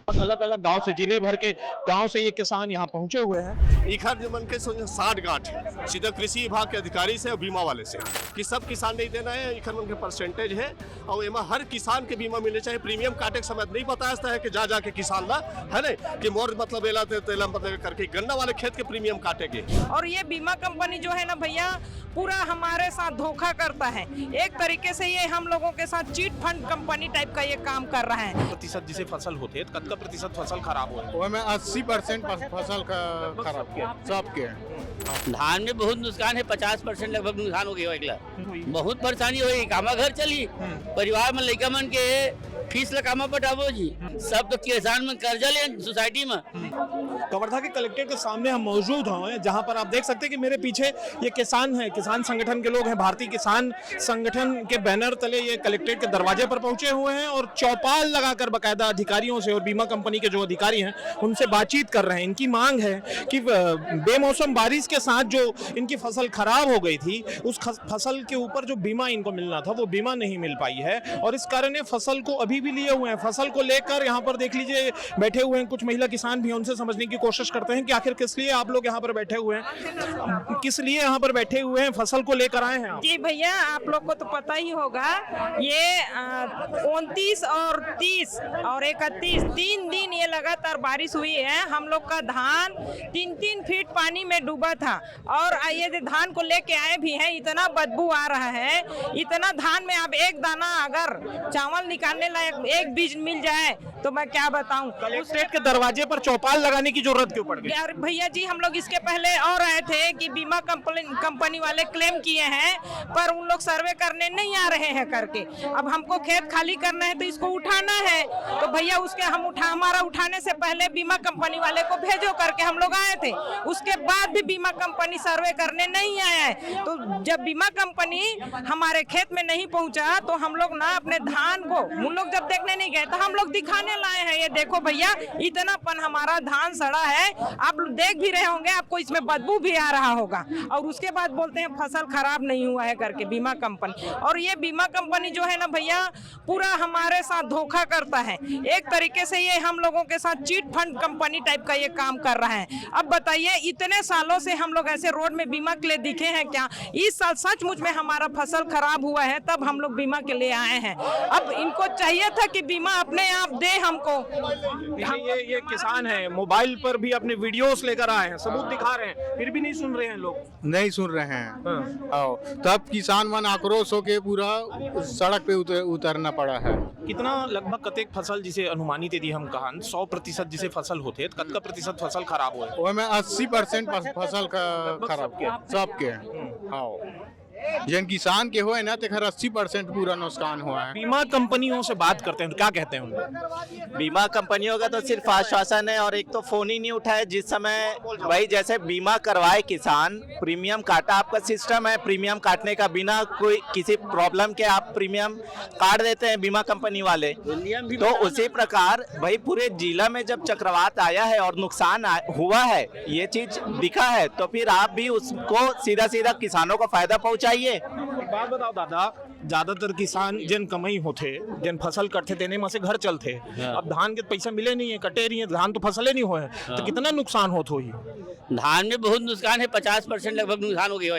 अलग अलग गांव से, जिले भर के गांव से ये किसान यहाँ पहुंचे हुए हैं। इखर मन के साठ गांठ है सीधा कृषि विभाग के अधिकारी से और बीमा वाले से कि सब किसान नहीं देना है। इखर मन के परसेंटेज है और एमा हर किसान के बीमा मिले, चाहे प्रीमियम काटे के समय नहीं बताया है कि जा जाके किसान ला है ना कि मोर मतलब एला तेला मतलब करके गन्ना वाले खेत के प्रीमियम काटेंगे। और ये बीमा कंपनी जो है ना भैया पूरा हमारे साथ धोखा करता है। एक तरीके से ये हम लोगों के साथ चीट फंड कंपनी टाइप का ये काम कर रहा है। प्रतिशत जिसे फसल होते हैं, कतका प्रतिशत फसल खराब हो, में 80% फसल का खराब किया सबके। धान में बहुत नुकसान है, 50% लगभग नुकसान हो गया। बहुत परेशानी हुई, कामा घर चली, परिवार में लड़का मन के फीस लकामा पटाबो जी, सब तो किसान में कर्जा ले सोसाइटी में। कवर्धा के कलेक्ट्रेट के सामने हम मौजूद हैं, जहां पर आप देख सकते हैं कि मेरे पीछे ये किसान हैं, किसान संगठन के लोग हैं। भारतीय किसान संगठन के बैनर तले ये कलेक्ट्रेट के दरवाजे पर पहुंचे हुए हैं और चौपाल लगाकर बकायदा अधिकारियों से और बीमा कंपनी के जो अधिकारी हैं उनसे बातचीत कर रहे हैं। इनकी मांग है कि बेमौसम बारिश के साथ जो इनकी फसल खराब हो गई थी, उस फसल के ऊपर जो बीमा इनको मिलना था वो बीमा नहीं मिल पाई है और इस कारण ये फसल को अभी भी लिए हुए हैं। फसल को लेकर यहाँ पर देख लीजिए बैठे हुए हैं कुछ महिला किसान भी, उनसे समझने की कोशिश करते हैं कि आखिर किस लिए आप लोग यहाँ पर बैठे हुए हैं, किस लिए यहाँ पर बैठे हुए हैं, फसल को लेकर आए हैं आप? जी भैया, आप लोग को तो पता ही होगा, ये 29 और 30 और 31 3 दिन ये लगातार बारिश हुई है। हम लोग का धान 3-3 फीट पानी में डूबा था और ये धान को लेके आए भी हैं, इतना बदबू आ रहा है। इतना धान में अब एक दाना अगर चावल निकालने लायक एक बीज मिल जाए तो मैं क्या बताऊं। कलेक्ट्रेट के दरवाजे पर चौपाल लगाने की जरूरत क्यों पड़ गई? यार भैया जी, हम लोग इसके पहले और आए थे कि बीमा कंपनी वाले क्लेम किए हैं पर उन लोग सर्वे करने नहीं आ रहे हैं करके। अब हमको खेत खाली करना है तो इसको उठाना है, तो भैया उसके हमारा उठाने से पहले बीमा कंपनी वाले को भेजो करके हम लोग आए थे। उसके बाद भी बीमा कंपनी सर्वे करने नहीं आया है। तो जब बीमा कंपनी हमारे खेत में नहीं पहुंचा तो हम लोग ना अपने धान को उन लोग जब देखने नहीं गए तो हम लोग दिखाने लाए हैं। ये देखो भैया, इतना पन हमारा धान सड़ा है, आप देख भी रहे होंगे, आपको इसमें बदबू भी आ रहा होगा। और उसके बाद बोलते हैं फसल खराब नहीं हुआ है करके बीमा कंपनी। और ये बीमा कंपनी जो है ना भैया पूरा हमारे साथ धोखा करता है। एक तरीके से ये हम लोगों के साथ चीट फंड कंपनी टाइप का ये काम कर रहा है। अब बताइए, इतने सालों से हम लोग ऐसे रोड में बीमा के लिए दिखे हैं क्या? इस साल सचमुच में हमारा फसल खराब हुआ है तब हम लोग बीमा के लिए आए हैं। अब इनको चाहिए था कि बीमा अपने आप दे हमको। ये किसान है, मोबाइल पर भी अपने वीडियोस लेकर आए हैं, सबूत दिखा रहे हैं, फिर भी नहीं सुन रहे हैं लोग, नहीं सुन रहे हैं। तब किसान मन आक्रोश होके पूरा सड़क पे उतरना पड़ा है। कितना लगभग कतेक फसल जिसे अनुमानित यदि हम कहा 100% जिसे फसल होते कतका प्रतिशत फसल खराब हुए? में 80% फसल का खराब किया सबके। हाँ, जिन किसान के हुए ना तो 80% पूरा नुकसान हुआ है। बीमा कंपनियों से बात करते हैं तो क्या कहते हैं उनको? बीमा कंपनियों का तो सिर्फ आश्वासन है और एक तो फोन ही नहीं उठाए। जिस समय वही जैसे बीमा करवाए किसान, प्रीमियम काटा, आपका सिस्टम है प्रीमियम काटने का, बिना कोई किसी प्रॉब्लम के आप प्रीमियम काट देते हैं बीमा कंपनी वाले। तो उसी प्रकार भाई पूरे जिला में जब चक्रवात आया है और नुकसान हुआ है, ये चीज दिखा है, तो फिर आप भी उसको सीधा सीधा किसानों को फायदा पहुंचाइए। एक बात बताओ दादा, ज्यादातर किसान जिन कमाई होते, जिन फसल कटते देने में से घर चलते, अब धान के पैसा मिले नहीं है, कटे नहीं है, धान तो फसले नहीं हुए, तो कितना नुकसान होता ही? धान में बहुत नुकसान है, 50% लगभग नुकसान हो गया।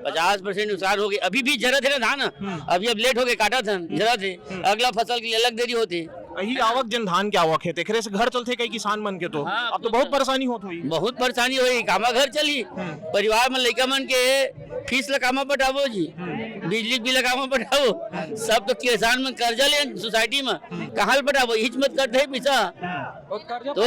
50% नुकसान हो गया। अभी भी जरूरत है ना धान, अभी अब लेट हो गए काटा था, जरूरत है, अगला फसल की अलग देरी होती। यही आवक जिन धान के आवक है तेखरे से घर चलते कई किसान मन के, तो अब तो बहुत परेशानी होती हुई, बहुत परेशानी हुई, कामा घर चली, परिवार में लड़का मन के फीस लकामा पटाबो जी, बिजली बिल लकामा पटाबो, सब तो किसान में कर्जा ले सोसाइटी में, कहाँ पटाबो, हिचमत करते है पैसा। तो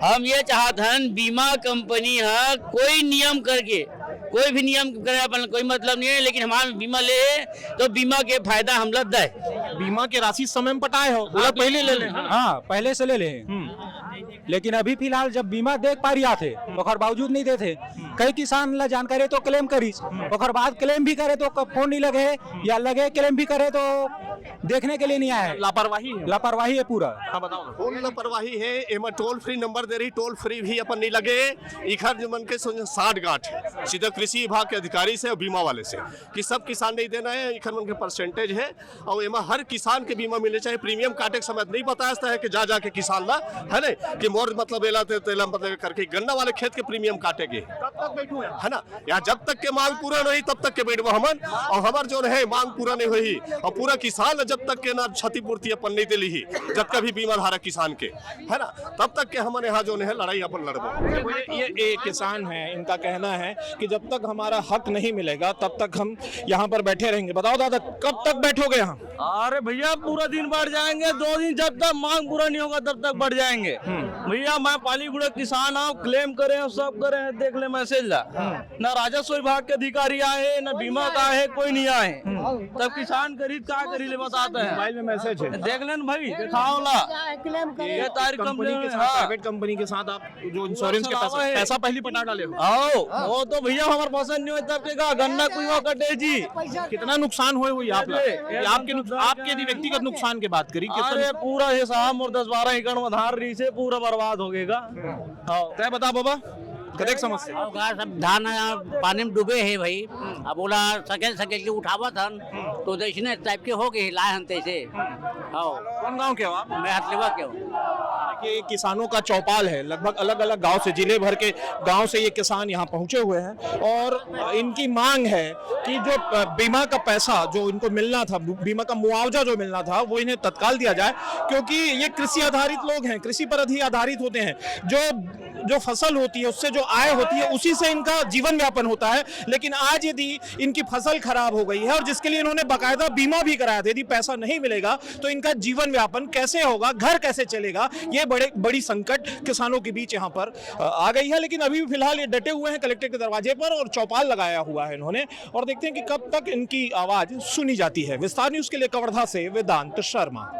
हम ये चाहते हैं बीमा कंपनी है कोई नियम करके, कोई भी नियम करे अपन कोई मतलब नहीं है, लेकिन हमारा बीमा ले तो बीमा के फायदा हम लोग दे। बीमा के राशि समय में पटाए हो, पहले ले लें। हाँ, पहले से ले ले। लेकिन अभी फिलहाल जब बीमा देख पा रिया थे ओकर बावजूद नहीं देते। कई किसान ला जानकारी तो क्लेम करी, ओकर बाद क्लेम भी करे तो फोन नहीं लगे, या लगे क्लेम भी करे तो देखने के लिए नहीं आए। लापरवाही है। लापरवाही है पूरा। हाँ बताओ ना। फुल लापरवाही है। एमा टोल फ्री नंबर दे रही, टोल फ्री भी अपन नहीं लगे। इखर जो मन के साठ गांठ है सीधा कृषि विभाग के अधिकारी से और बीमा वाले से कि सब किसान नहीं देना है। इखर मन के परसेंटेज है और एमा हर किसान के बीमा मिले, चाहे प्रीमियम काटे के समय नहीं बताया है कि जा जाके किसान ला है ना कि मोर मतलब एला तेला मतलब करके गन्ना वाले खेत के प्रीमियम काटेंगे कब तक बैठू है ना। या जब तक के मांग पूरा नहीं तब तक के बैठबो हमन, और हमार जो है मांग पूरा नहीं हुई और पूरा किसान जब तक के ना क्षतिपूर्ति अपन नहीं दिली ही, जब कभी बीमा धारक किसान के है ना, तब तक के हमन यहाँ जो है लड़ाई अपन लड़बो। ये किसान है, इनका कहना है कि जब तक हमारा हक नहीं मिलेगा तब तक हम यहाँ पर बैठे रहेंगे। बताओ दादा, कब तक बैठोगे यहाँ? अरे भैया पूरा दिन बढ़ जाएंगे, 2 दिन जब तक मांग पूरा नहीं होगा तब तक बढ़ जाएंगे। भैया मैं पालीगुड़ा किसान हूँ, क्लेम करे हैं, सब करे हैं, देख ले मैसेज ला। न राजस्व विभाग के अधिकारी आए, न बीमा का है, कोई नहीं आए। तब किसान खरीद क्या करी ले बताते हैं। मोबाइल में मैसेज है, देख लेन भाई, दिखाओ ला ये तारीख कंपनी के साथ, प्राइवेट कंपनी के साथ आप जो इंश्योरेंस के पैसा पहले पटा डाले हो। आओ वो तो भैया हमारे पसंद नहीं होता, तब के का गन्ना कुआं कटे जी। कितना नुकसान हुए हुई आपके व्यक्तिगत नुकसान की बात करी? अरे पूरा ये साहब और 10-12 एकड़ में धान रही से पूरा बर्बाद हो गएगा। तय बता बाबा, कदेक समस्या सब धान पानी में डूबे है भाई। अब बोला सके के उठावा था तो देखने टाइप के हो गए लाए हम तैसे। कौन गांव के हो आप? मैं हथलेवा के हूँ। देखिए किसानों का चौपाल है, लगभग अलग अलग गांव से, जिले भर के गांव से ये किसान यहाँ पहुंचे हुए हैं और इनकी मांग है कि जो बीमा का पैसा जो इनको मिलना था, बीमा का मुआवजा जो मिलना था, वो इन्हें तत्काल दिया जाए, क्योंकि ये कृषि आधारित लोग हैं, कृषि पर अधिक आधारित होते हैं। जो फसल होती है उससे जो आय होती है उसी से इनका जीवन यापन होता है। लेकिन आज यदि इनकी फसल खराब हो गई है और जिसके लिए इन्होंने बाकायदा बीमा भी कराया था, यदि पैसा नहीं मिलेगा तो इनका जीवन यापन कैसे होगा, घर कैसे चलेगा, ये बड़ी संकट किसानों के बीच यहाँ पर आ गई है। लेकिन अभी फिलहाल ये डटे हुए हैं कलेक्टर के दरवाजे पर और चौपाल लगाया हुआ है इन्होंने, और देखते हैं कि कब तक इनकी आवाज सुनी जाती है। विस्तार न्यूज के लिए कवर्धा से वेदांत शर्मा।